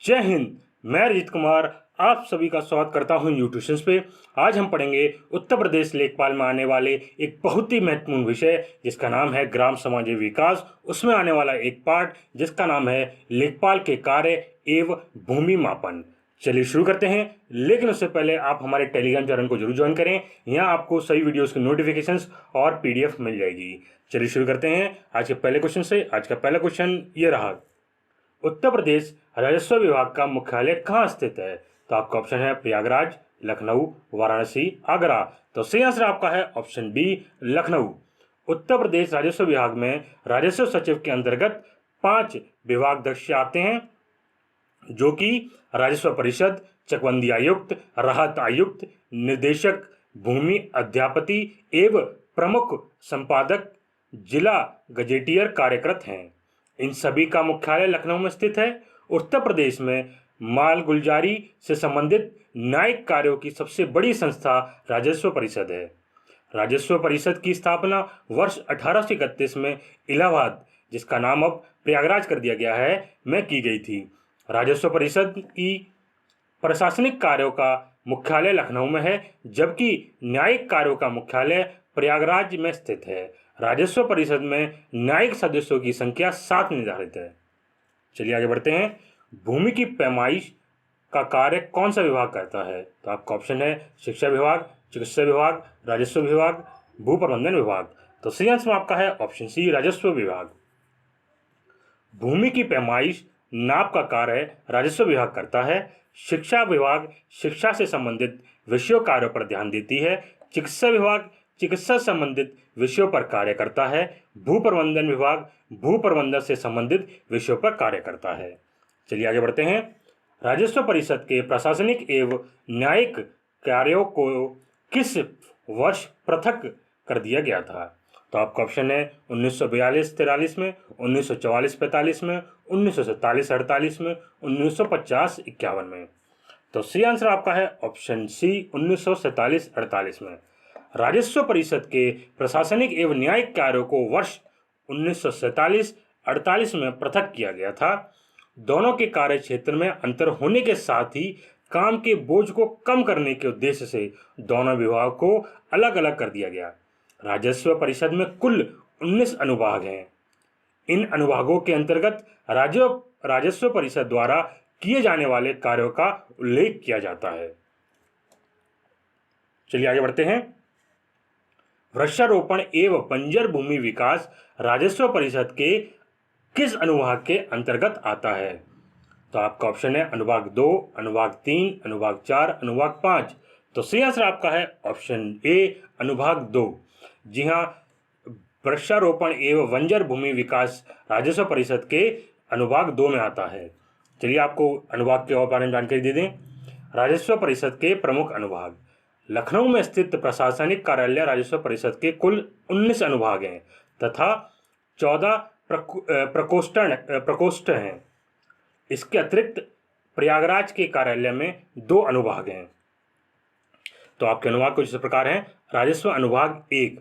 जय हिंद। मैं रजित कुमार आप सभी का स्वागत करता हूं न्यूट्रिशंस पे। आज हम पढ़ेंगे उत्तर प्रदेश लेखपाल में आने वाले एक बहुत ही महत्वपूर्ण विषय जिसका नाम है ग्राम समाजीय विकास। उसमें आने वाला एक पार्ट जिसका नाम है लेखपाल के कार्य एवं भूमि मापन। चलिए शुरू करते हैं, लेकिन उससे पहले आप हमारे टेलीग्राम चैनल को जरूर ज्वाइन करें। यहाँ आपको सभी वीडियोस की नोटिफिकेशंस और पीडीएफ मिल जाएगी। चलिए शुरू करते हैं आज के पहले क्वेश्चन से। आज का पहला क्वेश्चन ये रहा, उत्तर प्रदेश राजस्व विभाग का मुख्यालय कहाँ स्थित है? तो आपका ऑप्शन है प्रयागराज, लखनऊ, वाराणसी, आगरा। तो सही आंसर आपका है ऑप्शन बी, लखनऊ। उत्तर प्रदेश राजस्व विभाग में राजस्व सचिव के अंतर्गत 5 विभाग दृश्य आते हैं, जो कि राजस्व परिषद, चकबंदी आयुक्त, राहत आयुक्त, निर्देशक, भूमि अध्यापति एवं प्रमुख संपादक, जिला गजेटियर कार्यरत हैं। इन सभी का मुख्यालय लखनऊ में स्थित है। उत्तर प्रदेश में माल गुलजारी से संबंधित न्यायिक कार्यों की सबसे बड़ी संस्था राजस्व परिषद है। राजस्व परिषद की स्थापना वर्ष 1831 में इलाहाबाद, जिसका नाम अब प्रयागराज कर दिया गया है, में की गई थी। राजस्व परिषद की प्रशासनिक कार्यों का मुख्यालय लखनऊ में है, जबकि न्यायिक कार्यों का मुख्यालय प्रयागराज में स्थित है। राजस्व परिषद में न्यायिक सदस्यों की संख्या 7 निर्धारित है। चलिए आगे बढ़ते हैं। भूमि की पैमाइश का कार्य कौन सा विभाग करता है? तो आपका ऑप्शन है शिक्षा विभाग, चिकित्सा विभाग, राजस्व विभाग, भू प्रबंधन विभाग। तो सही आंसर आपका है ऑप्शन सी, राजस्व विभाग। भूमि की पैमाइश नाप का कार्य राजस्व विभाग करता है। शिक्षा विभाग शिक्षा से संबंधित विषयों कार्यों पर ध्यान देती है। चिकित्सा विभाग चिकित्सा संबंधित विषयों पर कार्य करता है। भू प्रबंधन विभाग भू प्रबंधन से संबंधित विषयों पर कार्य करता है। चलिए आगे बढ़ते हैं। राजस्व परिषद के प्रशासनिक एवं न्यायिक कार्यों को किस वर्ष पृथक कर दिया गया था? तो आपका ऑप्शन है 1942-43 में, 1944-45 में, 1947-48 में, 1950-51 में। तो सही आंसर आपका है ऑप्शन सी, 1947-48 में। राजस्व परिषद के प्रशासनिक एवं न्यायिक कार्यों को वर्ष 1947-48 में पृथक किया गया था। दोनों के कार्य क्षेत्र में अंतर होने के साथ ही काम के बोझ को कम करने के उद्देश्य से दोनों विभागों को अलग अलग कर दिया गया। राजस्व परिषद में कुल 19 अनुभाग हैं। इन अनुभागों के अंतर्गत राजस्व परिषद द्वारा किए जाने वाले कार्यों का उल्लेख किया जाता है। चलिए आगे बढ़ते हैं। वृक्षारोपण एवं बंजर भूमि विकास राजस्व परिषद के किस अनुभाग के अंतर्गत आता है? तो आपका ऑप्शन है अनुभाग 2, अनुभाग 3, अनुभाग 4, अनुभाग 5। तो सही आंसर आपका है ऑप्शन ए, अनुभाग 2। जी हाँ, वृक्षारोपण एवं बंजर भूमि विकास राजस्व परिषद के अनुभाग 2 में आता है। चलिए आपको अनुभाग के और बारे में जानकारी दे दें। राजस्व परिषद के प्रमुख अनुभाग। लखनऊ में स्थित प्रशासनिक कार्यालय राजस्व परिषद के कुल 19 अनुभाग हैं तथा 14 प्रकोष्ठ हैं। इसके अतिरिक्त प्रयागराज के कार्यालय में 2 अनुभाग हैं। तो आपके अनुभाग कुछ इस प्रकार हैं। राजस्व अनुभाग 1,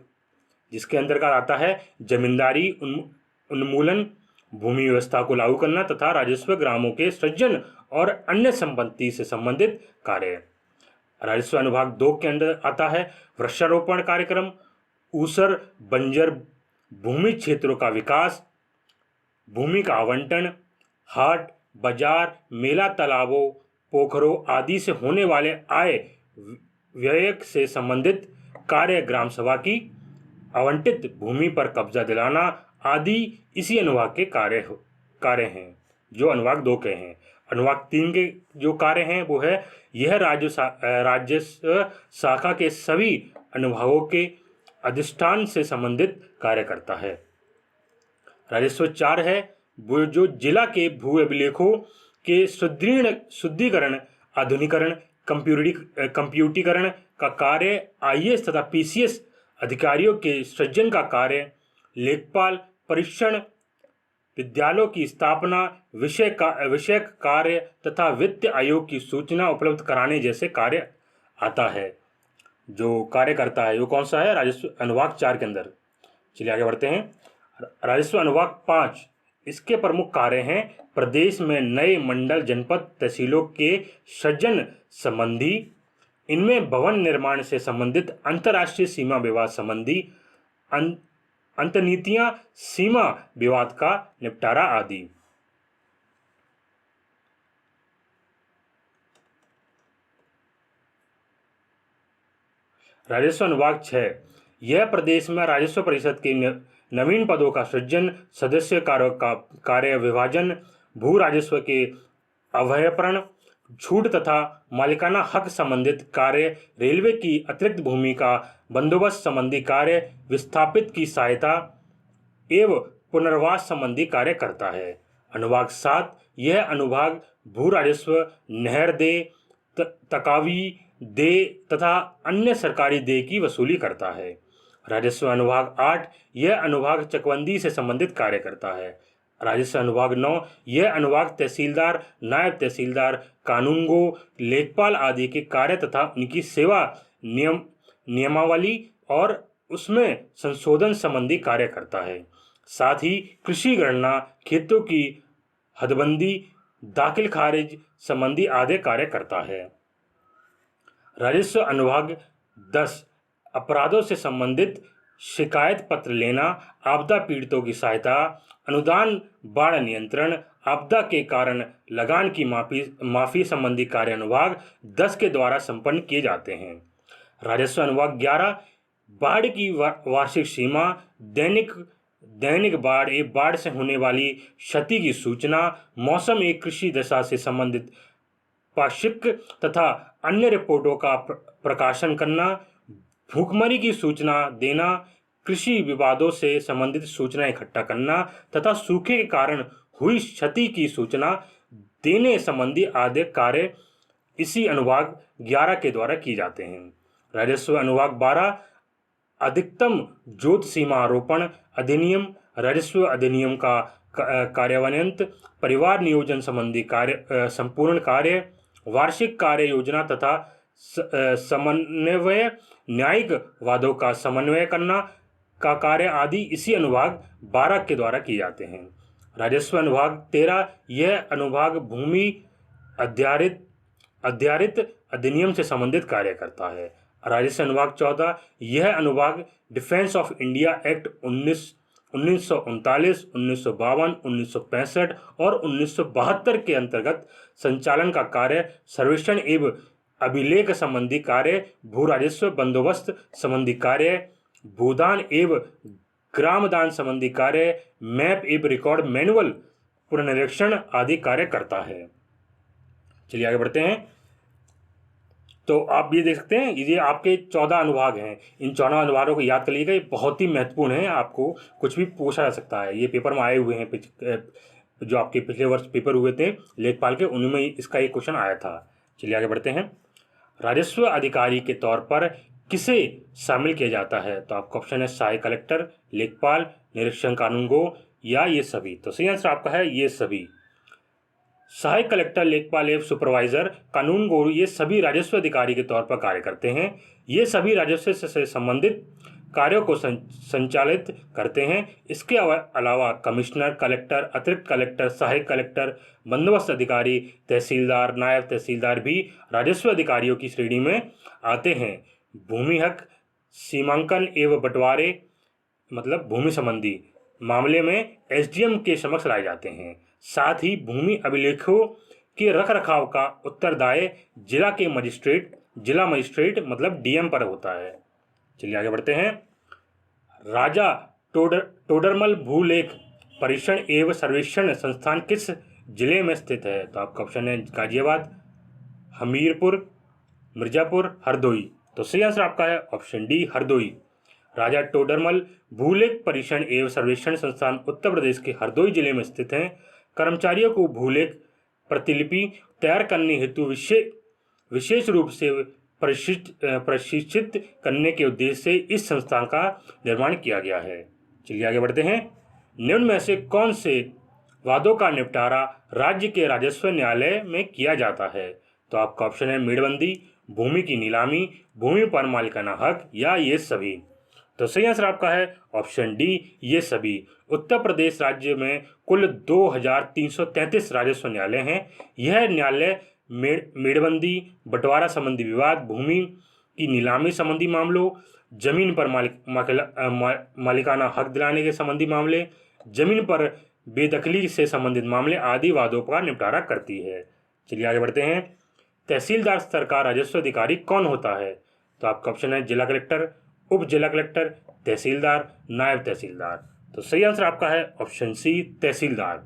जिसके अंतर्गत आता है जमींदारी उन्मूलन, भूमि व्यवस्था को लागू करना तथा राजस्व ग्रामों के सृजन और अन्य संपत्ति से संबंधित कार्य। राजस्व अनुभाग 2 के अंदर आता है वृक्षारोपण कार्यक्रम, ऊसर बंजर भूमि क्षेत्रों का विकास, भूमि का आवंटन, हाट बाजार, मेला, तालाबों, पोखरों आदि से होने वाले आय व्यय से संबंधित कार्य, ग्राम सभा की आवंटित भूमि पर कब्जा दिलाना आदि इसी अनुभाग के कार्य हैं, जो अनुभाग 2 के हैं। अनुभाग 3 के जो कार्य हैं वो है यह राजस्व शाखा के सभी अनुभागों के अधिष्ठान से संबंधित कार्य करता है। राजस्व 4 है वो जो जिला के भू अभिलेखों के शुद्धिकरण, आधुनिकरण, कंप्यूटरीकरण का कार्य, आईएएस तथा पीसीएस अधिकारियों के सृजन का कार्य, लेखपाल परीक्षण, विद्यालयों की स्थापना, विषयक कार्य तथा वित्त आयोग की सूचना उपलब्ध कराने जैसे कार्य आता है। जो कार्य करता है वो कौन सा है? राजस्व अनुभाग 4 के अंदर। चलिए आगे बढ़ते हैं। राजस्व अनुभाग 5 इसके प्रमुख कार्य हैं प्रदेश में नए मंडल जनपद तहसीलों के सृजन संबंधी, इनमें भवन निर्माण से संबंधित अंतर्राष्ट्रीय सीमा विवाद संबंधी अंतर्नीतियां, सीमा विवाद का निपटारा आदि। राजस्व अनुभाग 6, यह प्रदेश में राजस्व परिषद के नवीन पदों का सृजन, सदस्य कार्य विभाजन, भू राजस्व के अभ्यर्पण, छूट तथा मालिकाना हक संबंधित कार्य, रेलवे की अतिरिक्त भूमि का बंदोबस्त संबंधी कार्य, विस्थापित की सहायता एवं पुनर्वास संबंधी कार्य करता है। अनुभाग 7, यह अनुभाग भू राजस्व, नहर दे, तकावी दे तथा अन्य सरकारी दे की वसूली करता है। राजस्व अनुभाग 8, यह अनुभाग चकबंदी से संबंधित कार्य करता है। राजस्व अनुभाग 9, यह अनुभाग तहसीलदार, नायब तहसीलदार, कानूनगो, लेखपाल आदि के कार्य तथा उनकी सेवा नियमावली और उसमें संशोधन संबंधी कार्य करता है। साथ ही कृषि गणना, खेतों की हदबंदी, दाखिल खारिज संबंधी आदि कार्य करता है। राजस्व अनुभाग 10, अपराधों से संबंधित शिकायत पत्र लेना, आपदा पीड़ितों की सहायता, अनुदान, बाढ़ नियंत्रण, आपदा के कारण लगान की माफी संबंधी कार्य अनुभाग 10 के द्वारा संपन्न किए जाते हैं। राजस्व अनुभाग 11, बाढ़ की वार्षिक सीमा, दैनिक बाढ़ से होने वाली क्षति की सूचना, मौसम एक कृषि दशा से संबंधित पाक्षिक तथा अन्य रिपोर्टों का प्रकाशन करना, भूखमरी की सूचना देना, कृषि विवादों से संबंधित सूचना इकट्ठा करना तथा सूखे के कारण हुई क्षति की सूचना देने संबंधी आदि कार्य इसी अनुभाग 11 के द्वारा किए जाते हैं। राजस्व अनुभाग 12, अधिकतम जोत सीमा आरोपण अधिनियम, राजस्व अधिनियम का कार्यान्वयन, परिवार नियोजन संबंधी कार्य, संपूर्ण कार्य, वार्षिक कार्य योजना तथा समन्वय, न्यायिक वादों का समन्वय करना का कार्य आदि इसी अनुभाग 12 के द्वारा किए जाते हैं। राजस्व अनुभाग 13, यह अनुभाग भूमि अध्यारित अधिनियम से संबंधित कार्य करता है। राजस्व अनुभाग 14, यह अनुभाग डिफेंस ऑफ इंडिया एक्ट 1939, 1952, 1965 और 1972 के अंतर्गत संचालन का कार्य, सर्वेक्षण एवं अभिलेख संबंधी कार्य, भू राजस्व बंदोबस्त संबंधी कार्य, भूदान एवं ग्रामदान संबंधी कार्य, मैप एवं रिकॉर्ड मैनुअल पुनर्निरीक्षण आदि कार्य करता है। चलिए आगे बढ़ते हैं। तो आप ये देख सकते हैं, ये आपके 14 अनुभाग हैं। इन 14 अनुभागों को याद कर लीजिएगा, ये बहुत ही महत्वपूर्ण है। आपको कुछ भी पूछा जा सकता है, ये पेपर में आए हुए हैं। जो आपके पिछले वर्ष पेपर हुए थे लेखपाल के, उनमें इसका एक क्वेश्चन आया था। चलिए आगे बढ़ते हैं। राजस्व अधिकारी के तौर पर किसे शामिल किया जाता है? तो आपका ऑप्शन है सहायक कलेक्टर, लेखपाल, निरीक्षण कानूनगो या ये सभी। तो सही आंसर आपका है ये सभी। सहायक कलेक्टर, लेखपाल एवं सुपरवाइजर, कानूनगो ये सभी राजस्व अधिकारी के तौर पर कार्य करते हैं। ये सभी राजस्व से संबंधित कार्यों को संचालित करते हैं। इसके अलावा कमिश्नर, कलेक्टर, अतिरिक्त कलेक्टर, सहायक कलेक्टर, बंदोबस्त अधिकारी, तहसीलदार, नायब तहसीलदार भी राजस्व अधिकारियों की श्रेणी में आते हैं। भूमि हक, सीमांकन एवं बंटवारे मतलब भूमि संबंधी मामले में एसडीएम के समक्ष लाए जाते हैं। साथ ही भूमि अभिलेखों के रखरखाव का उत्तरदायी जिला मजिस्ट्रेट मतलब डीएम पर होता है। चलिए आगे बढ़ते हैं। राजा टोडरमल भूलेख परीक्षण एवं सर्वेक्षण संस्थान किस जिले में स्थित है? तो आपका ऑप्शन है गाजियाबाद, हमीरपुर, मिर्जापुर, हरदोई। तो सही आंसर आपका है ऑप्शन डी, हरदोई। राजा टोडरमल भूलेख परीक्षण एवं सर्वेक्षण संस्थान उत्तर प्रदेश के हरदोई जिले में स्थित हैं। कर्मचारियों को भूलेख प्रतिलिपि तैयार करने हेतु विशेष रूप से प्रशिक्षित करने के उद्देश्य से इस संस्थान का निर्माण किया गया है। चलिए आगे बढ़ते हैं। निम्न में से कौन से वादों का निपटारा राज्य के राजस्व न्यायालय में किया जाता है? तो आपका ऑप्शन है मेड़बंदी, भूमि की नीलामी, भूमि पर मालिकाना हक या ये सभी। तो सही आंसर आपका है ऑप्शन डी, ये सभी। उत्तर प्रदेश राज्य में कुल 2333 राजस्व न्यायालय हैं। यह न्यायालय मेड़बंदी, बंटवारा संबंधी विवाद, भूमि की नीलामी संबंधी मामलों, जमीन पर मालिकाना हक दिलाने के संबंधी मामले, जमीन पर बेदखली से संबंधित मामले आदि वादों का निपटारा करती है। चलिए आगे बढ़ते हैं। तहसीलदार स्तर का राजस्व अधिकारी कौन होता है? तो आपका ऑप्शन है जिला कलेक्टर, उप जिला कलेक्टर, तहसीलदार, नायब तहसीलदार। तो सही आंसर आपका है ऑप्शन सी, तहसीलदार।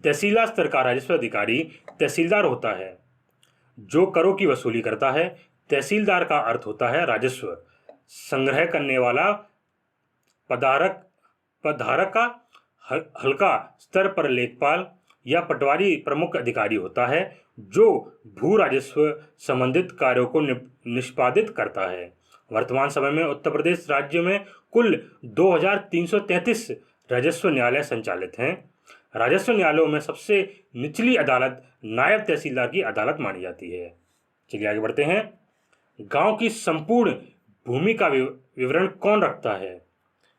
तहसीलदार स्तर का राजस्व अधिकारी तहसीलदार होता है जो करों की वसूली करता है। तहसीलदार का अर्थ होता है राजस्व संग्रह करने वाला। पदधारक का हल्का स्तर पर लेखपाल या पटवारी प्रमुख अधिकारी होता है जो भू राजस्व संबंधित कार्यों को निष्पादित करता है। वर्तमान समय में उत्तर प्रदेश राज्य में कुल 2333 राजस्व न्यायालय संचालित हैं। राजस्व न्यायालयों में सबसे निचली अदालत नायब तहसीलदार की अदालत मानी जाती है। चलिए आगे बढ़ते हैं। गांव की संपूर्ण भूमि का विवरण कौन रखता है?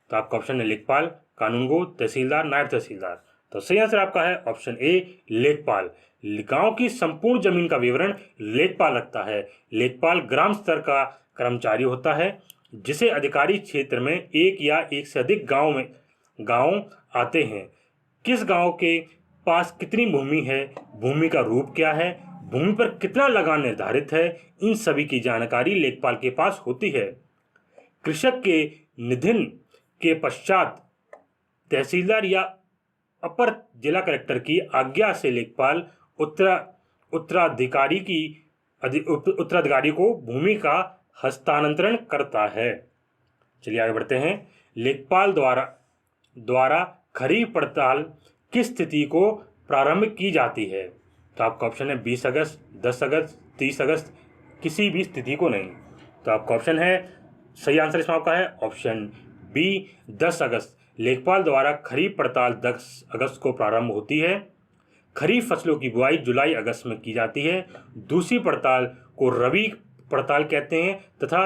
तो आपका ऑप्शन है लेखपाल, कानूनगो, तहसीलदार, नायब तहसीलदार। तो सही आंसर आपका है ऑप्शन ए, लेखपाल। गांव की संपूर्ण जमीन का विवरण लेखपाल रखता है। लेखपाल ग्राम स्तर का कर्मचारी होता है जिसे अधिकारी क्षेत्र में एक या एक से अधिक गांव आते हैं। किस गांव के पास कितनी भूमि है, भूमि का रूप क्या है, भूमि पर कितना लगान निर्धारित है, इन सभी की जानकारी लेखपाल के पास होती है। कृषक के निधन के पश्चात तहसीलदार या अपर जिला कलेक्टर की आज्ञा से लेखपाल उत्तराधिकारी को भूमि का हस्तांतरण करता है। चलिए आगे बढ़ते हैं। लेखपाल द्वारा खरीद पड़ताल किस तिथि को प्रारंभ की जाती है? तो आपका ऑप्शन है 20 अगस्त, 10 अगस्त, 30 अगस्त, किसी भी तिथि को नहीं। तो आपका ऑप्शन है, सही आंसर इसमें आपका है ऑप्शन बी, 10 अगस्त। लेखपाल द्वारा खरीद पड़ताल 10 अगस्त को प्रारंभ होती है। खरीफ फसलों की बुआई जुलाई अगस्त में की जाती है। दूसरी पड़ताल को रबी पड़ताल कहते हैं तथा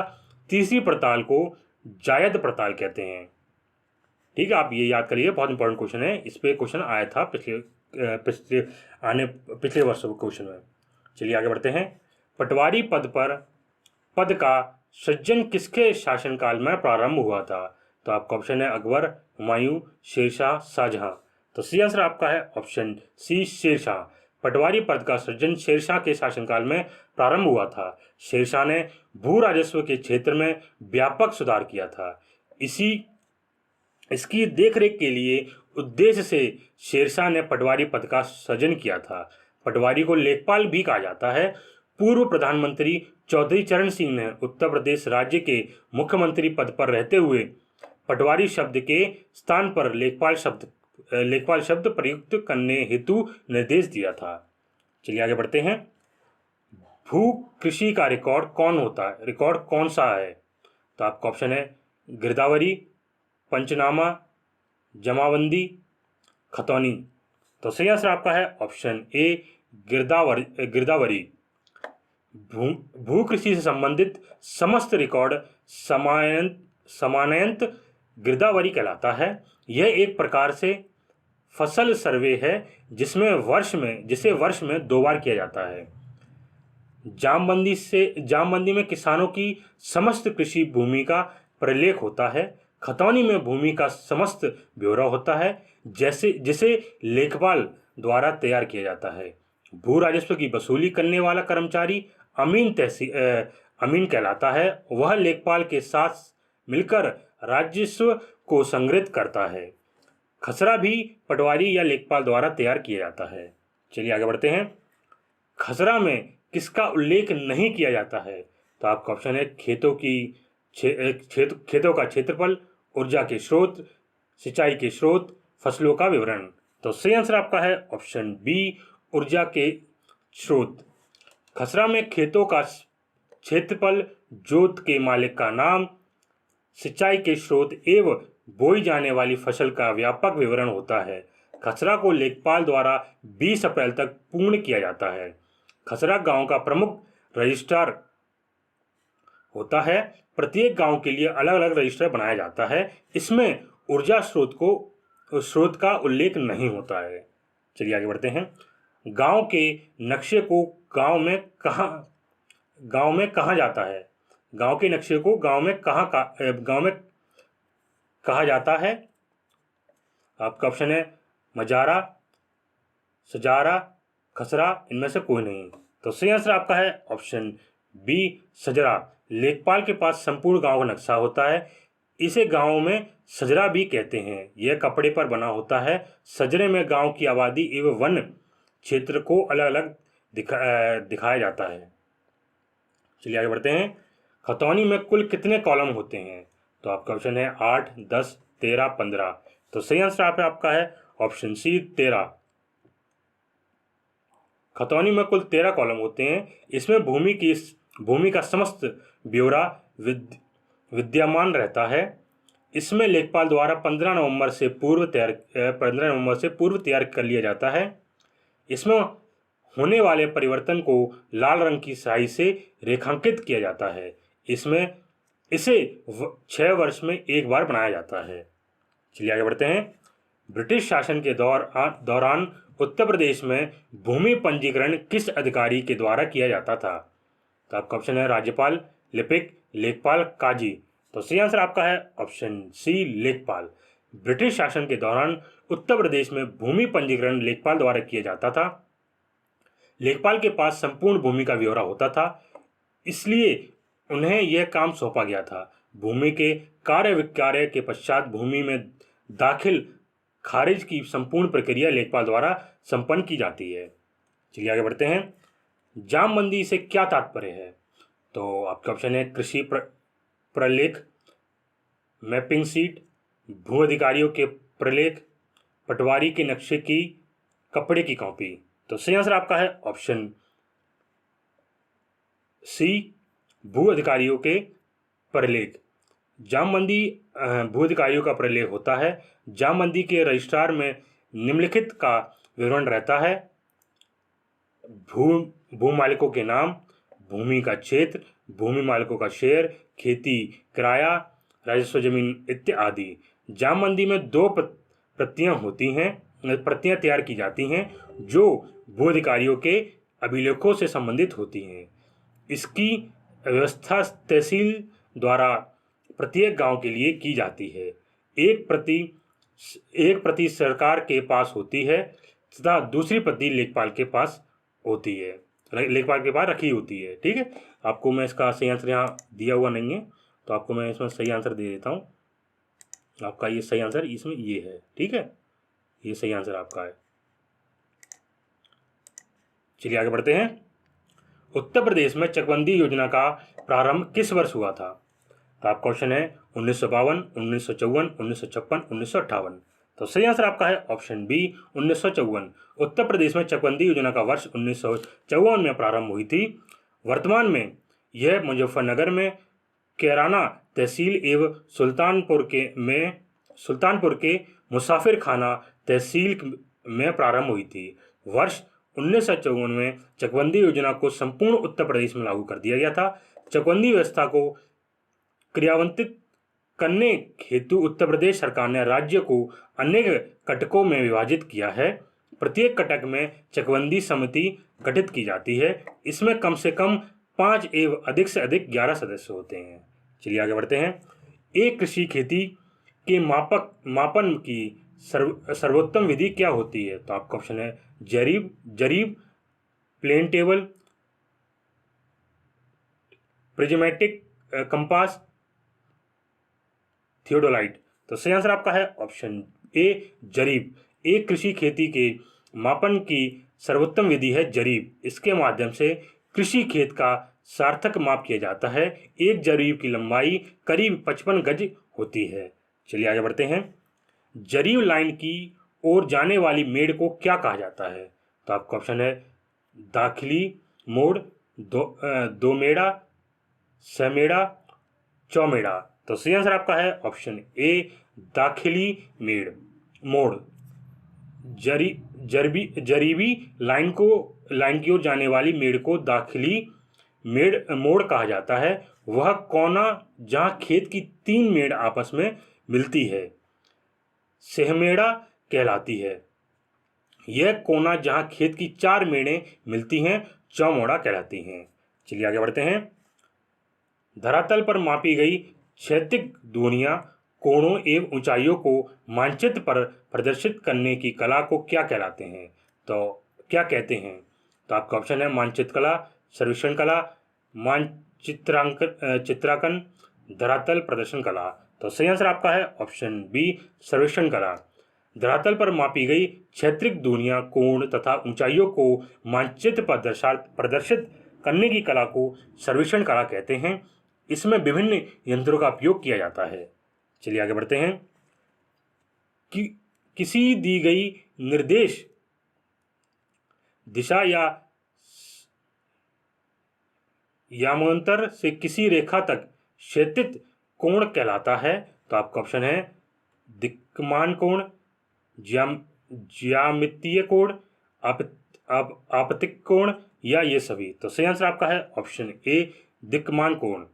तीसरी पड़ताल को जायद पड़ताल कहते हैं। ठीक है, आप ये याद करिए, बहुत इंपॉर्टेंट क्वेश्चन है। इस पे क्वेश्चन आया था पिछले वर्ष क्वेश्चन में। चलिए आगे बढ़ते हैं। पटवारी पद का सृजन किसके शासनकाल में प्रारंभ हुआ था? तो आपका ऑप्शन है अकबर, हुमायूं, शेरशाह, शाहजहां। तो सही आंसर आपका है ऑप्शन सी, शेरशाह। पटवारी पद का सृजन शेरशाह के शासनकाल में प्रारंभ हुआ था। शेरशाह ने भू राजस्व के क्षेत्र में व्यापक सुधार किया था। इसकी देखरेख के लिए उद्देश्य से शेरशाह ने पटवारी पद का सृजन किया था। पटवारी को लेखपाल भी कहा जाता है। पूर्व प्रधानमंत्री चौधरी चरण सिंह ने उत्तर प्रदेश राज्य के मुख्यमंत्री पद पर रहते हुए पटवारी शब्द के स्थान पर लेखपाल शब्द प्रयुक्त करने हेतु निर्देश दिया था। चलिए आगे बढ़ते हैं। भू कृषि का रिकॉर्ड कौन सा है? तो आपका ऑप्शन है गिरदावरी, पंचनामा, जमाबंदी, खतौनी। तो सही आंसर आपका है ऑप्शन ए, गिरदावरी। भू कृषि से संबंधित समस्त रिकॉर्ड समानयंत गिरदावरी कहलाता है। यह एक प्रकार से फसल सर्वे है जिसे वर्ष में 2 बार किया जाता है। जामबंदी में किसानों की समस्त कृषि भूमि का प्रलेख होता है। खतौनी में भूमि का समस्त ब्यौरा होता है जिसे लेखपाल द्वारा तैयार किया जाता है। भू राजस्व की वसूली करने वाला कर्मचारी अमीन कहलाता है। वह लेखपाल के साथ मिलकर राजस्व को संग्रहित करता है। खसरा भी पटवारी या लेखपाल द्वारा तैयार किया जाता है। चलिए आगे बढ़ते हैं। खसरा में किसका उल्लेख नहीं किया जाता है? तो आपका ऑप्शन है खेतों का क्षेत्रफल, ऊर्जा के स्रोत, सिंचाई के स्रोत, फसलों का विवरण। तो सही आंसर आपका है ऑप्शन बी, ऊर्जा के स्रोत। खसरा में खेतों का क्षेत्रफल, जोत के मालिक का नाम, सिंचाई के स्रोत एवं बोई जाने वाली फसल का व्यापक विवरण होता है। खसरा को लेखपाल द्वारा 20 अप्रैल तक पूर्ण किया जाता है। खसरा गांव का प्रमुख रजिस्ट्रार होता है। प्रत्येक गांव के लिए अलग अलग रजिस्टर बनाया जाता है। इसमें ऊर्जा स्रोत का उल्लेख नहीं होता है। चलिए आगे बढ़ते हैं। गांव के नक्शे को गांव में कहा जाता है? गांव के नक्शे को गांव में कहा जाता है? आपका ऑप्शन है मजारा, सजारा, खसरा, इनमें से कोई नहीं। तो सही आंसर आपका है ऑप्शन बी, सजरा। लेखपाल के पास संपूर्ण गांव का नक्शा होता है। इसे गांव में सजरा भी कहते हैं। यह कपड़े पर बना होता है। सजरे में गांव की आबादी एवं वन क्षेत्र को अलग अलग दिखाया जाता है। चलिए आगे बढ़ते हैं। खतौनी में कुल कितने कॉलम होते हैं? तो आपका ऑप्शन है 8, 10, 13, 15। तो सही आंसर आपका है ऑप्शन सी, 13। खतौनी में कुल 13 कॉलम होते हैं। इसमें भूमि का समस्त ब्यौरा विद्यमान रहता है। इसमें लेखपाल द्वारा 15 नवंबर से पूर्व तैयार कर लिया जाता है। इसमें होने वाले परिवर्तन को लाल रंग की स्याही से रेखांकित किया जाता है। इसे 6 वर्ष में एक बार बनाया जाता है। चलिए आगे बढ़ते हैं। ब्रिटिश शासन के दौरान उत्तर प्रदेश में भूमि पंजीकरण किस अधिकारी के द्वारा किया जाता था? तो आपका ऑप्शन है राज्यपाल, लिपिक, लेखपाल, काजी। तो सही आंसर आपका है ऑप्शन सी, लेखपाल। ब्रिटिश शासन के दौरान उत्तर प्रदेश में भूमि पंजीकरण लेखपाल द्वारा किया जाता था। लेखपाल के पास संपूर्ण भूमि का ब्यौरा होता था, इसलिए उन्हें यह काम सौंपा गया था। भूमि के कार्य विकार्य के पश्चात भूमि में दाखिल खारिज की संपूर्ण प्रक्रिया लेखपाल द्वारा संपन्न की जाती है। चलिए आगे बढ़ते हैं। जामबंदी से क्या तात्पर्य है? तो आपका ऑप्शन है कृषि प्रलेख, मैपिंग सीट, भू अधिकारियों के प्रलेख, पटवारी के नक्शे की कपड़े की कॉपी। तो सही आंसर आपका है ऑप्शन सी, भू अधिकारियों के प्रलेख। जामबंदी भू अधिकारियों का प्रलेख होता है। जामबंदी के रजिस्ट्रार में निम्नलिखित का विवरण रहता है: भू मालिकों के नाम, भूमि का क्षेत्र, भूमि मालिकों का शेयर, खेती किराया, राजस्व जमीन इत्यादि। जामबंदी में 2 प्रतियां तैयार की जाती हैं जो भू अधिकारियों के अभिलेखों से संबंधित होती हैं। इसकी व्यवस्था तहसील द्वारा प्रत्येक गांव के लिए की जाती है। एक प्रति सरकार के पास होती है तथा दूसरी प्रति लेखपाल के पास होती है, लेखपाल के पास रखी होती है। ठीक है, आपको मैं इसका सही आंसर यहाँ दिया हुआ नहीं है, तो आपको मैं इसमें सही आंसर दे देता हूँ। आपका ये सही आंसर इसमें ये है। ठीक है, ये सही आंसर आपका है। चलिए आगे बढ़ते हैं। उत्तर प्रदेश में चकबंदी योजना का प्रारंभ किस वर्ष हुआ था? तो आपका क्वेश्चन है 1952, 1954, 1956, 1958। तो सही आंसर आपका है ऑप्शन बी, 1954। उत्तर प्रदेश में चकबंदी योजना का वर्ष 1954 में प्रारंभ हुई थी। वर्तमान में यह मुजफ्फरनगर में कैराना तहसील एवं सुल्तानपुर के मुसाफिर खाना तहसील में प्रारंभ हुई थी। वर्ष 1954 में चकबंदी योजना को संपूर्ण उत्तर प्रदेश में लागू कर दिया गया था। चकबंदी व्यवस्था को क्रियान्वित करने हेतु उत्तर प्रदेश सरकार ने राज्य को अनेक कटकों में विभाजित किया है। प्रत्येक कटक में चकबंदी समिति गठित की जाती है। इसमें कम से कम 5 एवं अधिक से अधिक 11 सदस्य होते हैं। चलिए आगे बढ़ते हैं। एक कृषि खेती के मापन की सर्वोत्तम विधि क्या होती है? तो आपका ऑप्शन है जरीब, plane table, prismatic compass, theodolite. तो सही आंसर आपका है ऑप्शन ए, जरीब। एक कृषि खेती के मापन की सर्वोत्तम विधि है जरीब। इसके माध्यम से कृषि खेत का सार्थक माप किया जाता है। एक जरीब की लंबाई करीब 55 गज होती है। चलिए आगे बढ़ते हैं। जरीब लाइन की ओर जाने वाली मेड़ को क्या कहा जाता है? तो आपका ऑप्शन है दाखिली मोड़, दोमेड़ा, समेड़ा, चौमेड़ा। तो सही आंसर आपका है ऑप्शन ए, दाखिली मोड़। जरीबी लाइन की ओर जाने वाली मेड़ को दाखिली मोड़ कहा जाता है वह कोना जहां खेत की 3 मेड़ आपस में मिलती है सहमेड़ा कहलाती है। यह कोना जहां खेत की 4 मेड़ें मिलती हैं चौमोड़ा कहलाती हैं। चलिए आगे बढ़ते हैं। धरातल पर मापी गई क्षैतिज दूरियां कोणों एवं ऊंचाइयों को मानचित्र पर प्रदर्शित करने की कला को क्या कहलाते हैं? तो क्या कहते हैं? तो आपका ऑप्शन है मानचित्र कला, सर्वेक्षण कला, चित्रांकन, धरातल प्रदर्शन कला। तो सही आंसर आपका है ऑप्शन बी सर्वेक्षण कला। धरातल पर मापी गई क्षैतिज दूरियां कोण तथा ऊंचाइयों को मानचित्र पर प्रदर्शित करने की कला को सर्वेक्षण कला कहते हैं। इसमें विभिन्न यंत्रों का उपयोग किया जाता है। चलिए आगे बढ़ते हैं कि किसी दी गई निर्देश दिशा या यामांतर से किसी रेखा तक क्षैतिज कोण कहलाता है। तो आपका ऑप्शन है दिक्मान कोण, ज्यामितीय कोण, आपतित कोण या ये सभी। तो सही आंसर आपका है ऑप्शन ए दिक्मान कोण।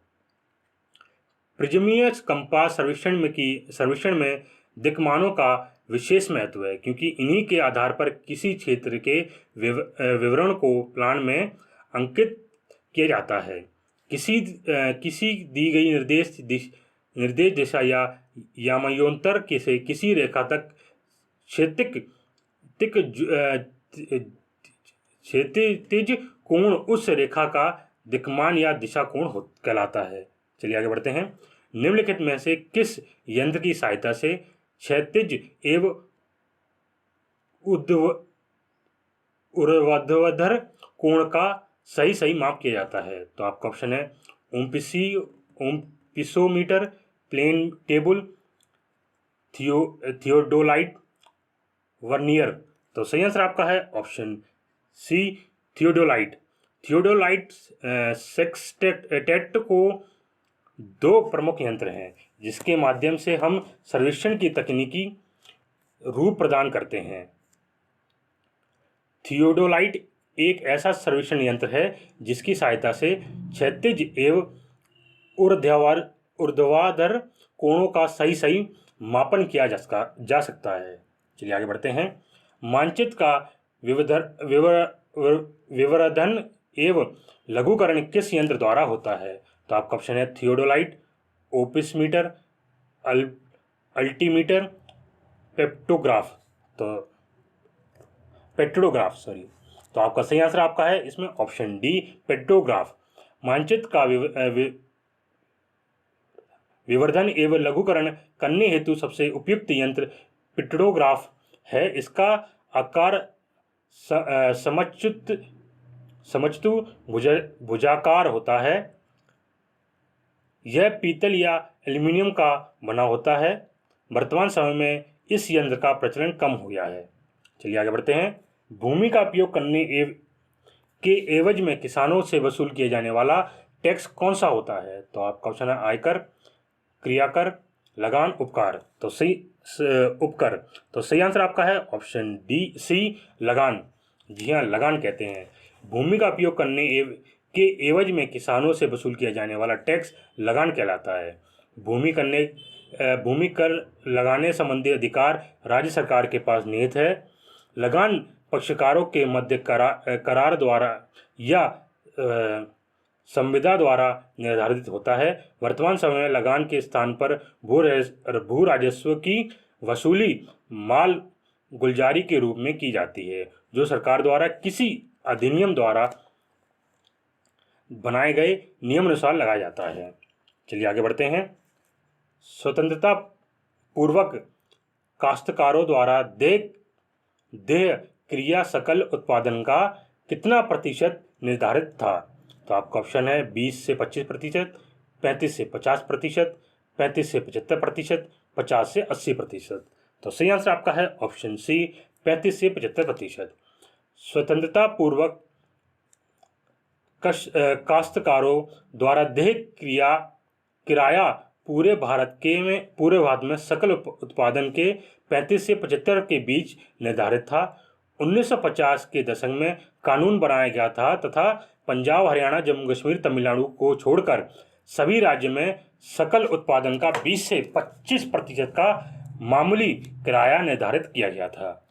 प्रिज्मीय कंपास सर्वेक्षण में दिक्मानों का विशेष महत्व है क्योंकि इन्हीं के आधार पर किसी क्षेत्र के विवरण को प्लान में अंकित किया जाता है। किसी दी गई निर्देश दिशा या यामांतर से किसी रेखा तक क्षैतिज कोण उस रेखा का दिक्मान या दिशा कोण कहलाता है। चलिए आगे बढ़ते हैं। निम्नलिखित में से किस यंत्र की सहायता से क्षैतिज एवं ऊर्ध्वाधर कोण का सही माप किया जाता है? तो आपका ऑप्शन है opisometer, plane table, theodolite, vernier. तो सही आंसर आपका है option C theodolite. Theodolite sextant को 2 प्रमुख यंत्र हैं जिसके माध्यम से हम सर्वेक्षण की तकनीकी रूप प्रदान करते हैं। थियोडोलाइट एक ऐसा सर्वेक्षण यंत्र है जिसकी सहायता से क्षैतिज एवं ऊर्ध्वाधर कोणों का सही मापन किया जा सकता है। चलिए आगे बढ़ते हैं। मानचित्र का विवर्धन एवं लघुकरण किस यंत्र द्वारा होता है? तो आपका ऑप्शन है थियोडोलाइट, ओपिसमीटर, अल्टीमीटर, पेट्रोग्राफ। तो आपका सही आंसर आपका है इसमें ऑप्शन डी पेट्रोग्राफ। मानचित्र का विवर्धन एवं लघुकरण करने हेतु सबसे उपयुक्त यंत्र पेट्रोग्राफ है। इसका आकार समचतु भुजाकार होता है। यह पीतल या एल्युमिनियम का बना होता है। वर्तमान समय में इस यंत्र का प्रचलन कम हो गया है। चलिए आगे बढ़ते हैं। भूमि का उपयोग करने के एवज में किसानों से वसूल किया जाने वाला टैक्स कौन सा होता है? तो आपका ऑप्शन है आयकर, क्रियाकर, लगान, उपकर। तो सही आंसर आपका है ऑप्शन डी सी लगान। जी हाँ, लगान कहते हैं। भूमि का उपयोग करने के एवज में किसानों से वसूल किया जाने वाला टैक्स लगान कहलाता है। भूमि कर लगाने संबंधी अधिकार राज्य सरकार के पास निहित है। लगान पक्षकारों के मध्य करार द्वारा या संविदा द्वारा निर्धारित होता है। वर्तमान समय में लगान के स्थान पर भू राजस्व की वसूली माल गुलजारी के रूप में की जाती है जो सरकार द्वारा किसी अधिनियम द्वारा बनाए गए नियम अनुसार लगाया जाता है। चलिए आगे बढ़ते हैं। स्वतंत्रता पूर्वक काश्तकारों द्वारा देय क्रिया सकल उत्पादन का कितना प्रतिशत निर्धारित था? तो आपका ऑप्शन है 20 से 25%, 35 से 50%, 35 से 75%, 50 से 80%। तो सही आंसर आपका है ऑप्शन सी 35 से 75%। स्वतंत्रता पूर्वक काश्तकारों द्वारा देय किराया पूरे भारत में सकल उत्पादन के 35 से 75 के बीच निर्धारित था। 1950 के दशक में कानून बनाया गया था तथा पंजाब, हरियाणा, जम्मू कश्मीर, तमिलनाडु को छोड़कर सभी राज्यों में सकल उत्पादन का 20 से 25% का मामूली किराया निर्धारित किया गया था।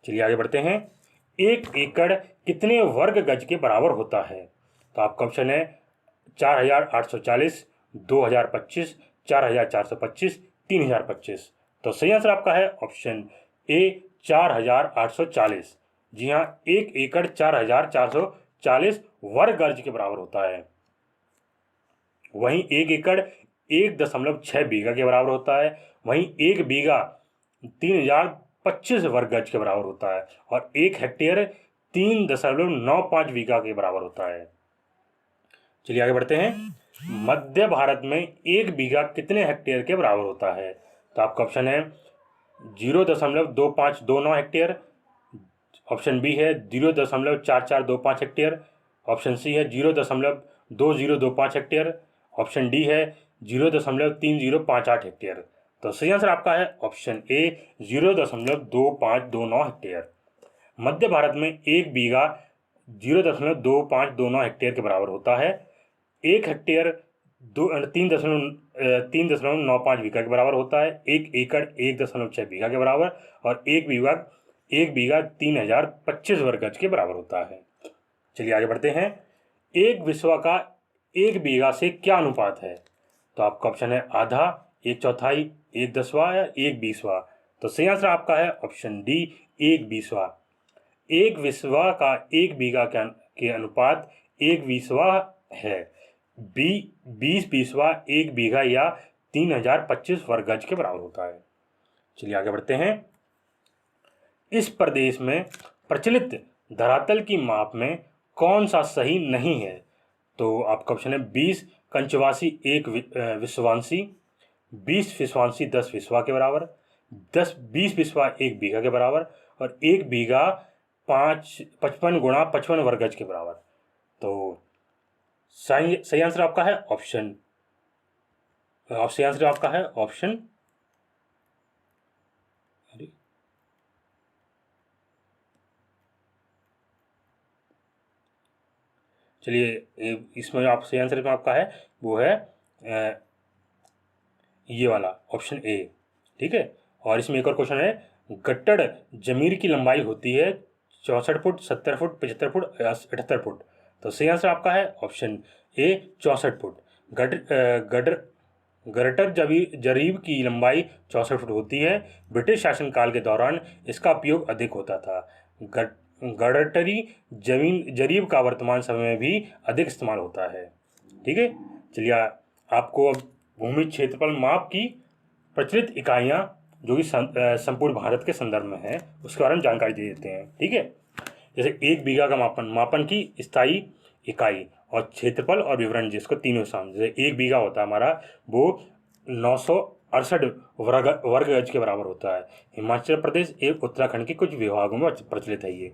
चलिए आगे बढ़ते हैं। 1 एकड़ कितने वर्ग गज के बराबर होता है? तो आपका ऑप्शन है 4840, 2025, 4425, 3025। तो सही आंसर आपका है ऑप्शन ए 4840। जी हाँ, 1 एकड़ 4440 वर्ग गज के बराबर होता है। वहीं 1 एकड़ 1.6 बीघा के बराबर होता है। वहीं 1 बीघा 3025 वर्ग गज के बराबर होता है और 1 हेक्टेयर 3.95 बीघा के बराबर होता है। चलिए आगे बढ़ते हैं। मध्य भारत में 1 बीघा कितने हेक्टेयर के बराबर होता है? तो आपका ऑप्शन है 0.2529 हेक्टेयर, ऑप्शन बी है 0.4425 हेक्टेयर, ऑप्शन सी है 0.2025 हेक्टेयर, ऑप्शन डी है 0.3058 हेक्टेयर। तो सही आंसर आपका है ऑप्शन ए 0.2529 हेक्टेयर। मध्य भारत में 1 बीघा 0.2529 हेक्टेयर के बराबर होता है। 1 हेक्टेयर 3.95 बीघा के बराबर होता है। 1 एकड़ 1.6 बीघा के बराबर और 1 बीघा 3025 वर्ग गज के बराबर होता है। चलिए आगे बढ़ते हैं। एक विस्वा का 1 बीघा से क्या अनुपात है? तो आपका ऑप्शन है आधा, 1/4, 1/10 या 1/20। तो सही आंसर आपका है ऑप्शन डी 1/20। 1 विस्वा का 1 बीघा के अनुपात 1/20 है। 20/20 1 बीघा या 3025 वर्ग गज के बराबर होता है। चलिए आगे बढ़ते हैं। इस प्रदेश में प्रचलित धरातल की माप में कौन सा सही नहीं है? तो आपका ऑप्शन है 20 कंचवासी 1 विश्वांसी, 20 विश्वांसी 10 विश्वा के बराबर, 20 विश्वा 1 बीघा के बराबर और 1 बीघा 55 गुणा 55 वर्ग गज के बराबर। तो सही आंसर आपका है ऑप्शन चलिए इसमें आप सही आंसर में आपका है वो है ये वाला ऑप्शन ए। ठीक है, और इसमें एक और क्वेश्चन है। गट्टड़ जमीर की लंबाई होती है 64 फुट, 70 फुट, 75 फुट, 78 फुट। तो सही आंसर आपका है ऑप्शन ए 64 फुट। गट्टर जरीब की लंबाई 64 फुट होती है। ब्रिटिश शासनकाल के दौरान इसका उपयोग अधिक होता था। गडटरी जरीब का वर्तमान समय में भी अधिक इस्तेमाल होता है। ठीक है, चलिए आपको अब भूमि क्षेत्रफल माप की प्रचलित इकाइयाँ जो कि संपूर्ण भारत के संदर्भ में है उसके बारे में जानकारी दे देते हैं। ठीक है, जैसे 1 बीघा का मापन की स्थायी इकाई और क्षेत्रफल और विवरण जिसको तीनों शामिल। जैसे 1 बीघा होता है हमारा वो 968 वर्ग गज के बराबर होता है। हिमाचल प्रदेश एवं उत्तराखंड के कुछ विभागों में प्रचलित है ये।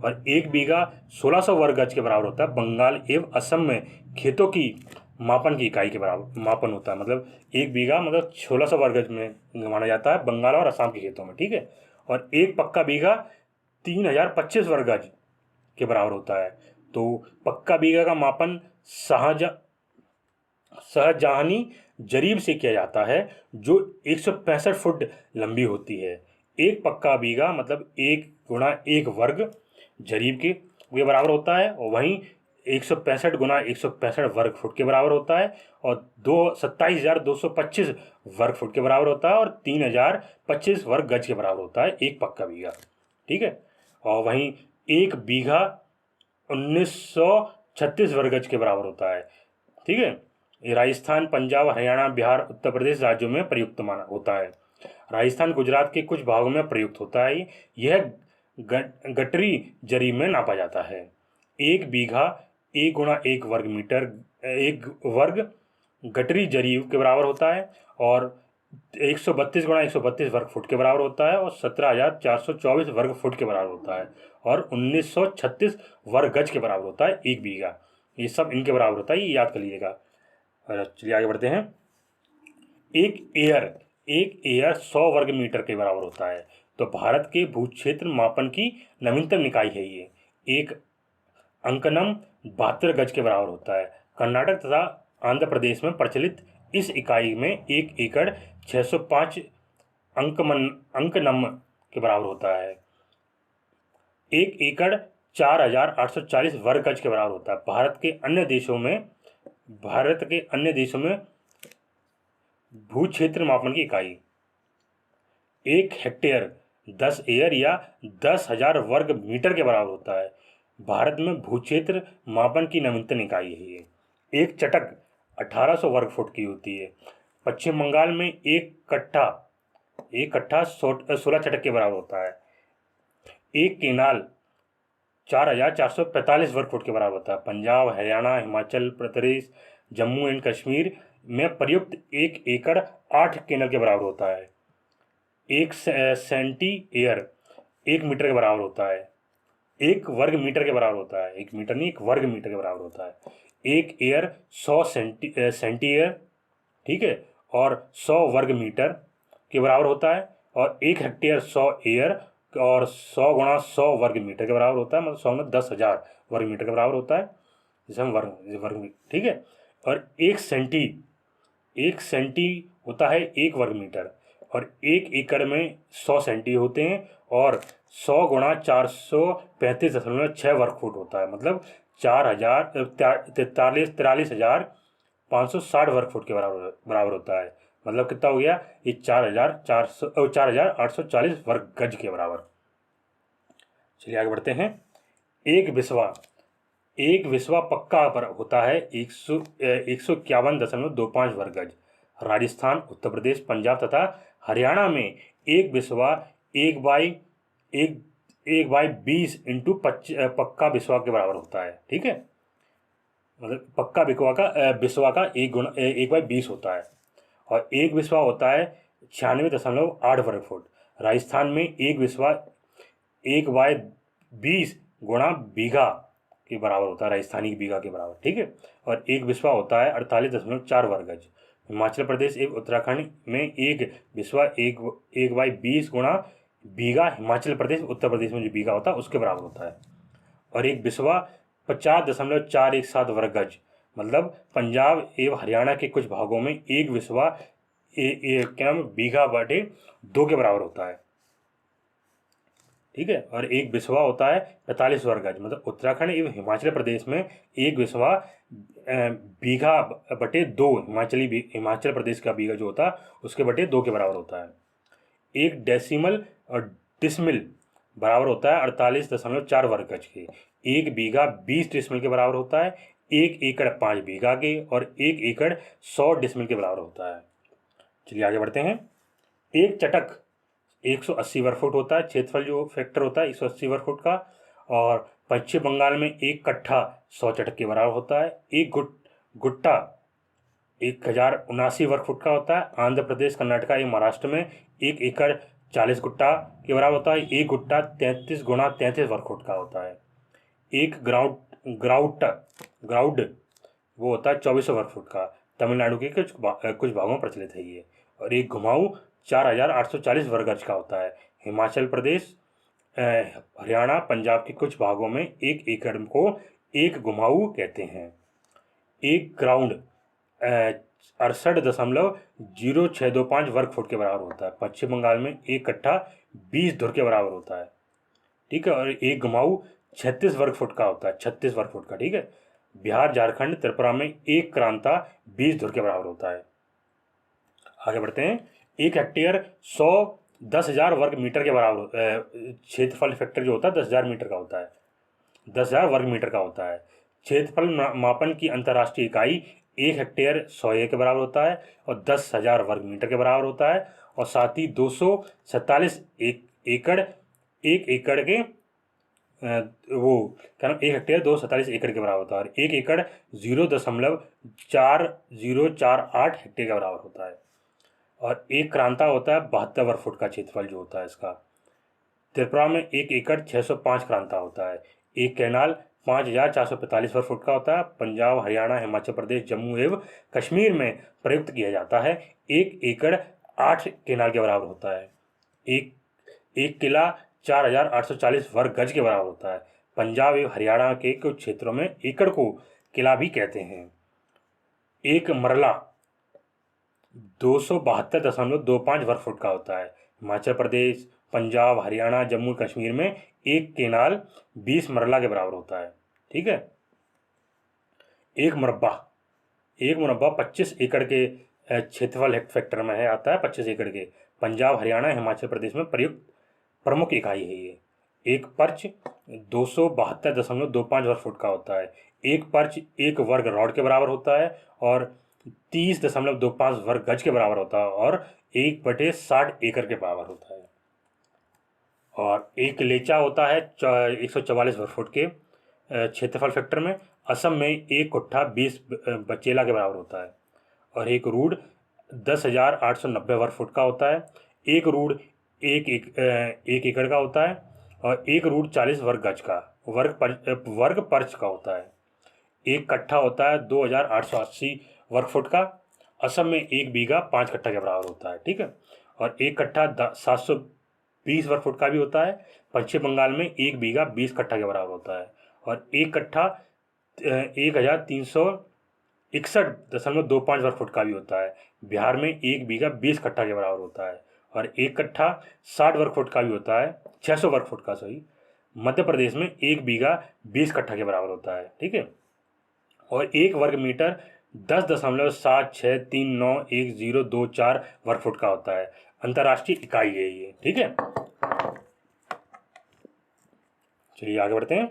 और 1 बीघा 1600 वर्ग गज के बराबर होता है। बंगाल एवं असम में खेतों की मापन की इकाई के बराबर मापन होता है। मतलब 1 बीघा मतलब 1600 वर्ग गज में माना जाता है बंगाल और असम के खेतों में। ठीक है, और 1 पक्का बीघा 3025 वर्ग गज के बराबर होता है। तो पक्का बीघा का मापन शाहजहानी जरीब से किया जाता है जो 165 फुट लंबी होती है। 1 पक्का बीघा मतलब 1 गुणा 1 वर्ग जरीब के बराबर होता है और वहीं 165 गुणा 165 वर्ग फुट के बराबर होता है और 27,225 वर्ग फुट के बराबर होता है और 3025 वर्ग गज के बराबर होता है 1 पक्का बीघा। ठीक है, और वहीं 1 बीघा 1936 वर्ग गज के बराबर होता है। ठीक है, ये राजस्थान, पंजाब, हरियाणा, बिहार, उत्तर प्रदेश राज्यों में प्रयुक्त माना होता है। राजस्थान, गुजरात के कुछ भागों में प्रयुक्त होता है। यह गटरी जरीब में नापा जाता है। 1 बीघा 1 गुणा 1 वर्ग मीटर 1 वर्ग गटरी जरीब के बराबर होता है और 132 गुणा 132 वर्ग फुट के बराबर होता है और 17,424 वर्ग फुट के बराबर होता है और 1936 वर्ग गज के बराबर होता है 1 बीघा। ये सब इनके बराबर होता है, ये याद कर लीजिएगा। चलिए आगे बढ़ते हैं। एक एयर 100 वर्ग मीटर के बराबर होता है। तो भारत के भू क्षेत्र मापन की नवीनतम इकाई है ये। एक अंकनम 72 गज के बराबर होता है। कर्नाटक तथा आंध्र प्रदेश में प्रचलित इस इकाई में 1 एकड़ 605 अंकनम के बराबर होता है। 1 एकड़ 4840 वर्ग गज के बराबर होता है। भारत के अन्य देशों में भू क्षेत्र मापन की इकाई 1 हेक्टेयर 10 एयर या 10,000 वर्ग मीटर के बराबर होता है। भारत में भू क्षेत्र मापन की नवीनतम इकाई है ये। एक चटक 1800 वर्ग फुट की होती है। पश्चिम बंगाल में एक कट्ठा 16 चटक के बराबर होता है। एक केनाल 4445 वर्ग फुट के बराबर होता है। पंजाब, हरियाणा, हिमाचल प्रदेश, जम्मू एंड कश्मीर में प्रयुक्त 1 एकड़ 8 केनल के बराबर होता है। एक सेंटी एयर 1 मीटर के बराबर होता है। 1 वर्ग मीटर के बराबर होता है। 1 मीटर नहीं, 1 वर्ग मीटर के बराबर होता है। 1 एयर 100 सेंटी एयर, ठीक है, और 100 वर्ग मीटर के बराबर होता है। और 1 हेक्टेयर 100 एयर और 100 गुणा 100 वर्ग मीटर के बराबर होता है। मतलब 100 में 10,000 वर्ग मीटर के बराबर होता है, जिसे हम वर्ग, ठीक है। और 1 सेंटी होता है 1 वर्ग मीटर, और 1 एकड़ में 100 सेंटी होते हैं, और 100 गुणा 435.6 वर्ग फुट होता है। मतलब 43,560 वर्ग फुट के बराबर होता है। मतलब कितना हो गया ये? 4,840 वर्ग गज के बराबर। चलिए आगे बढ़ते हैं। एक विस्वा पक्का पर होता है 151.25 वर्ग गज। राजस्थान, उत्तर प्रदेश, पंजाब तथा हरियाणा में एक विस्वा 1/20 इंटू पक्का विस्वा के बराबर होता है, ठीक है। मतलब पक्का विस्वा का 1/20 होता है। और एक विस्वा होता है 96.8 वर्ग फुट। राजस्थान में एक विस्वा 1/20 गुणा बीघा के बराबर होता है, राजस्थानी बीघा के बराबर, ठीक है। और एक विस्वा होता है 48.4 वर्ग गज। हिमाचल प्रदेश एवं उत्तराखंड में एक विस्वा 1/20 गुणा बीघा हिमाचल प्रदेश, उत्तर प्रदेश में जो बीघा होता है उसके बराबर होता है। और एक विस्वा 50.417 वर्ग गज। मतलब पंजाब एवं हरियाणा के कुछ भागों में एक विस्वा क्या नाम बीघा बटे 2 के बराबर होता है, ठीक है। और एक विस्वा होता है 45 वर्ग गज। मतलब उत्तराखंड एवं हिमाचल प्रदेश में एक विस्वा बीघा बटे 2, हिमाचल प्रदेश का बीघा जो होता है उसके बटे 2 के बराबर होता है। एक डेसिमल और डिसमिल बराबर होता है 48.4 वर्ग गज के। एक बीघा 20 डिसमिल के बराबर होता है। 1 एकड़ 5 बीघा के, और 1 एकड़ 100 डिसमिल के बराबर होता है। चलिए आगे बढ़ते हैं। एक चटक 180 वर्ग फुट होता है। क्षेत्रफल जो फैक्टर होता है 180 वर्ग फुट का। और पश्चिम बंगाल में एक कट्ठा 100 चटक के बराबर होता है। एक गुट्टा 1079 वर्ग फुट का होता है। आंध्र प्रदेश, कर्नाटक एवं महाराष्ट्र में 1 एकड़ 40 गुट्टा के बराबर होता है। एक गुट्टा 33 गुणा 33 वर्ग फुट का होता है। एक ग्राउड वो होता है 2400 वर्ग फुट का। तमिलनाडु के कुछ भागों में प्रचलित है ये। और एक घुमाऊ 4840 वर्ग गज का होता है। हिमाचल प्रदेश, हरियाणा, पंजाब के कुछ भागों में 1 एकड़ को एक घुमाऊ कहते हैं। एक ग्राउंड 68.0625 वर्ग फुट के बराबर होता है। पश्चिम बंगाल में एक कट्ठा 20 धुर के बराबर होता है, ठीक है। और एक घुमाऊ 36 वर्ग फुट का होता है, 36 वर्ग फुट का, ठीक है। बिहार, झारखंड, त्रिपुरा में एक क्रांता 20 धुर के बराबर होता है। आगे बढ़ते हैं। एक हेक्टेयर 10,000 वर्ग मीटर के बराबर क्षेत्रफल फैक्टर जो होता है 10,000 मीटर का होता है, 10,000 वर्ग मीटर का होता है। क्षेत्रफल मापन की अंतर्राष्ट्रीय इकाई 1 हेक्टेयर 100 के बराबर होता है और 10,000 वर्ग मीटर के बराबर होता है। और साथ ही 247 एकड़ 1 एकड़ के वो क्या नाम 1 हेक्टेयर 247 एकड़ के बराबर होता है। और 1 एकड़ 0.4048 हेक्टेयर के बराबर होता है। और एक क्रांता होता है 72 वर्ग फुट का क्षेत्रफल जो होता है इसका। त्रिपुरा में 1 एकड़ 605 क्रांता होता है। एक कैनाल 5445 वर्ग फुट का होता है। पंजाब, हरियाणा, हिमाचल प्रदेश, जम्मू एवं कश्मीर में प्रयुक्त किया जाता है। 1 एकड़ 8 कैनाल के बराबर होता है। एक किला 4,840 वर्ग गज के बराबर होता है। पंजाब एवं हरियाणा के कुछ क्षेत्रों में एकड़ को किला भी कहते हैं। एक मरला 272.25 वर्ग फुट का होता है। हिमाचल प्रदेश, पंजाब, हरियाणा, जम्मू कश्मीर में एक केनाल 20 मरला के बराबर होता है। ठीक है। एक मुरब्बा 25 एकड़ के क्षेत्रफल हेक्टेयर में है, आता है 25 एकड़ के। पंजाब, हरियाणा, हिमाचल प्रदेश में प्रयुक्त प्रमुख इकाई है ये। एक पर्च 272.25 वर्ग फुट का होता है। एक पर्च एक वर्ग रॉड के बराबर होता है और 30.25 वर्ग गज के बराबर होता है और 1/60 एकड़ के बराबर होता है। और एक लेचा होता है 144 वर्ग फुट के क्षेत्रफल फैक्टर में। असम में एक कुट्ठा 20 बचेला के बराबर होता है। और एक रूड 10,890 वर्ग फुट का होता है। एक रूड एक एकड़ का होता है और एक रूड 40 वर्ग गज का वर्ग पर्च का होता है। एक कट्ठा होता है 2,880 वर्ग फुट का। असम में एक बीघा 5 कट्ठा के बराबर होता है। ठीक है। और एक कट्ठा 720 वर्ग फुट का भी होता है। पश्चिम बंगाल में एक बीघा 20 कट्ठा के बराबर होता है। और एक कट्ठा 1,361.25 वर्ग फुट का भी होता है। बिहार में एक बीघा 20 कट्ठा के बराबर होता है और एक कट्ठा 60 वर्ग फुट का भी होता है, 600 वर्ग फुट का सही। मध्य प्रदेश में एक बीघा 20 कट्ठा के बराबर होता है। ठीक है। और एक वर्ग मीटर 10.76391024 वर्ग फुट का होता है। अंतर्राष्ट्रीय इकाई है ये। ठीक है। चलिए आगे बढ़ते हैं।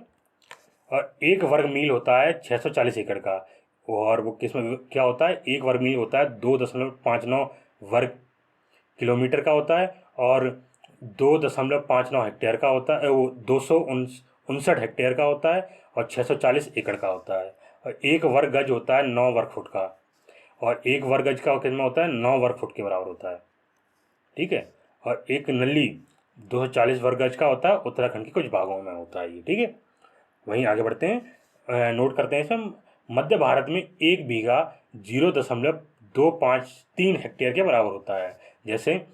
और एक वर्ग मील होता है 640 एकड़ का। और वो किसमें क्या होता है? एक वर्ग मील होता है 2.59 वर्ग किलोमीटर का होता है और 2.59 हेक्टेयर का होता है। वो 259 हेक्टेयर का होता है और 640 एकड़ का होता है। और एक वर्ग गज होता है 9 वर्ग फुट का। और एक वर्ग गज का कितना होता है? 9 वर्ग फुट के बराबर होता है। ठीक है। और एक नली 240 वर्ग गज का होता है, उत्तराखंड के कुछ भागों में होता है ये। ठीक है। वहीं आगे बढ़ते हैं, नोट करते हैं इसमें। मध्य भारत में एक बीघा 0.253 हेक्टेयर के बराबर होता है। जैसे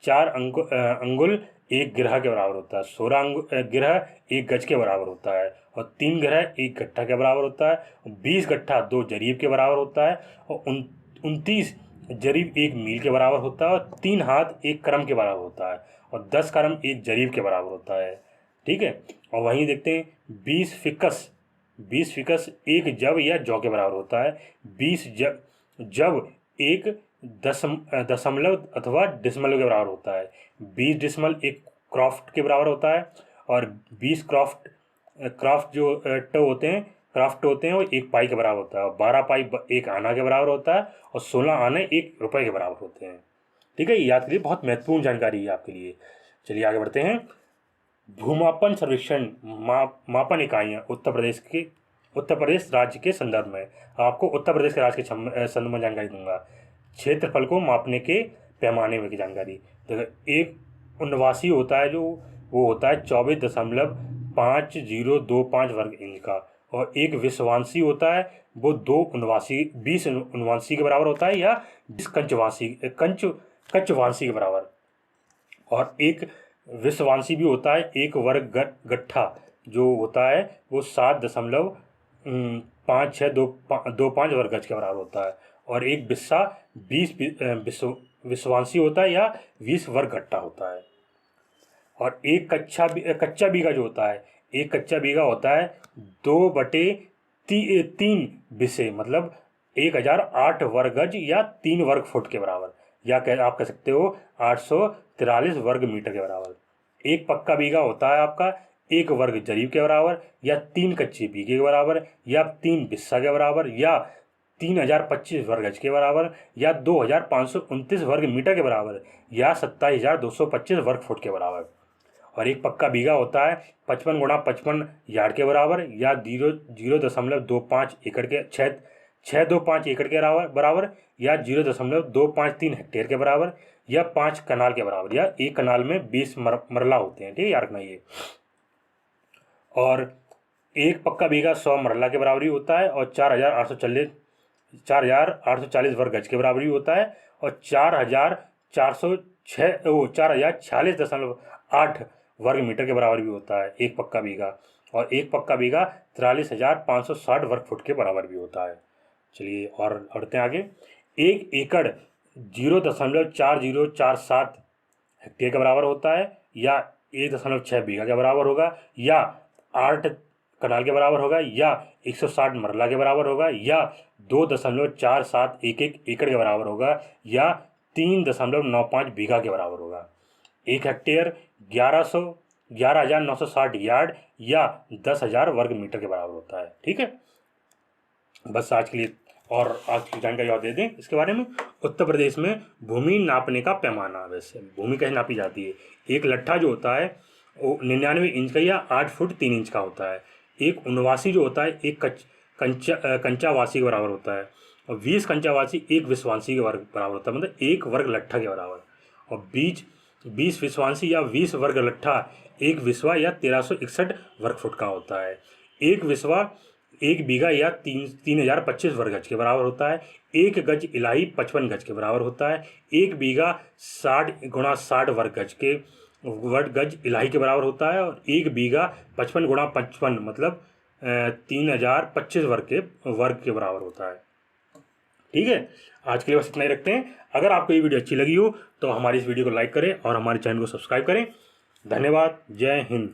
4 अंगुल एक गिरह के बराबर होता है, 16 गिरह एक गज के बराबर होता है और 3 गिरह एक गट्ठा के बराबर होता है, 20 गट्ठा 2 जरीब के बराबर होता है और 29 जरीब एक मील के बराबर होता है और 3 हाथ एक करम के बराबर होता है और 10 करम एक जरीब के बराबर होता है। ठीक है। और वहीं देखते हैं 20 फिकस एक जब या जौ के बराबर होता है। 20 जब एक दशमलव अथवा डिसमल के बराबर होता है। 20 डिसमल एक क्रॉफ्ट के बराबर होता है और 20 क्राफ्ट जो क्राफ्ट होते हैं वो एक पाई के बराबर होता है और 12 पाई एक आना के बराबर होता है और 16 आने 1 रुपये के बराबर होते हैं। ठीक है। ये याद करिए, बहुत महत्वपूर्ण जानकारी है आपके लिए। चलिए आगे बढ़ते हैं। भूमापन सर्वेक्षण मापन इकाइयाँ उत्तर प्रदेश राज्य के संदर्भ में। आपको उत्तर प्रदेश के राज्य के संदर्भ में जानकारी दूंगा। क्षेत्रफल को मापने के पैमाने में की जानकारी। तो एक उनवासी होता है जो वो होता है 24.5025 वर्ग इंच का। और एक विश्वांशी होता है वो 20 उनवासी के बराबर होता है या 20 कच्छवांशी के बराबर। और एक विश्वांशी भी होता है। एक वर्ग गट्ठा जो होता है वो 7.5625 वर्ग गज के बराबर होता है। और एक बिस्सा 20 विश्वांशी होता है या 20 वर्ग गट्ठा होता है। और एक कच्चा बीघा जो होता है, एक कच्चा बीघा होता है 2/3 बिस्से, मतलब 1008 वर्ग गज या 3 वर्ग फुट के बराबर, या आप कह सकते हो 843 वर्ग मीटर के बराबर। एक पक्का बीघा होता है आपका 1 वर्ग जरीब के बराबर या 3 कच्चे बीघे के बराबर या 3 बिस्सा के बराबर या 3025 वर्ग गज के बराबर या 2529 वर्ग मीटर के बराबर या 27225 वर्ग फुट के बराबर। और एक पक्का बीघा होता है 55 गुणा 55 यार्ड के बराबर या 0.25 एकड़ के 625 एकड़ के बराबर या 0.253 हेक्टेयर के बराबर या 5 कनाल के बराबर या एक कनाल में 20 मरला होते हैं। ठीक है, याद रखना ये। और एक पक्का बीघा 100 मरला के बराबर ही होता है और 4,840 वर्ग गज के बराबर ही होता है और 4,440 4046.8 वर्ग मीटर के बराबर भी होता है एक पक्का बीघा, और एक पक्का बीघा 43,560 वर्ग फुट के बराबर भी होता है। चलिए और बढ़ते हैं आगे। 1 एकड़ 0.4047 हेक्टेयर के बराबर होता है, या 1.6 बीघा के बराबर होगा, या 8 कनाल के बराबर होगा, या 160 मरला के बराबर होगा, या 2.4711 एकड़ के बराबर होगा, या 3.95 बीघा के बराबर होगा। 1 हेक्टेयर 11,960 यार्ड या 10,000 वर्ग मीटर के बराबर होता है। ठीक है, बस आज के लिए और आज की जानकारी और दे दें इसके बारे में। उत्तर प्रदेश में भूमि नापने का पैमाना, वैसे भूमि कैसे नापी जाती है। एक लट्ठा जो होता है वो 99 इंच का या 8 फुट 3 इंच का होता है। एक उनवासी जो होता है एक कंचावासी के बराबर होता है, और 20 कंचावासी एक विश्वासी के बराबर होता है, मतलब 1 वर्ग लट्ठा के बराबर। और 20 विश्वासी या 20 वर्ग लट्ठा एक विश्वा या 1361 वर्ग फुट का होता है। एक विश्वा 1 बीघा या 3025 वर्ग गज के बराबर होता है। 1 गज इलाही 55 गज के बराबर होता है। 1 बीघा 60 × 60 वर्ग गज इलाही के बराबर होता है, और 1 बीघा 55 × 55 मतलब 3025 वर्ग के बराबर होता है। ठीक है, आज के लिए बस इतना ही रखते हैं। अगर आपको ये वीडियो अच्छी लगी हो तो हमारी इस वीडियो को लाइक करें और हमारे चैनल को सब्सक्राइब करें। धन्यवाद। जय हिंद।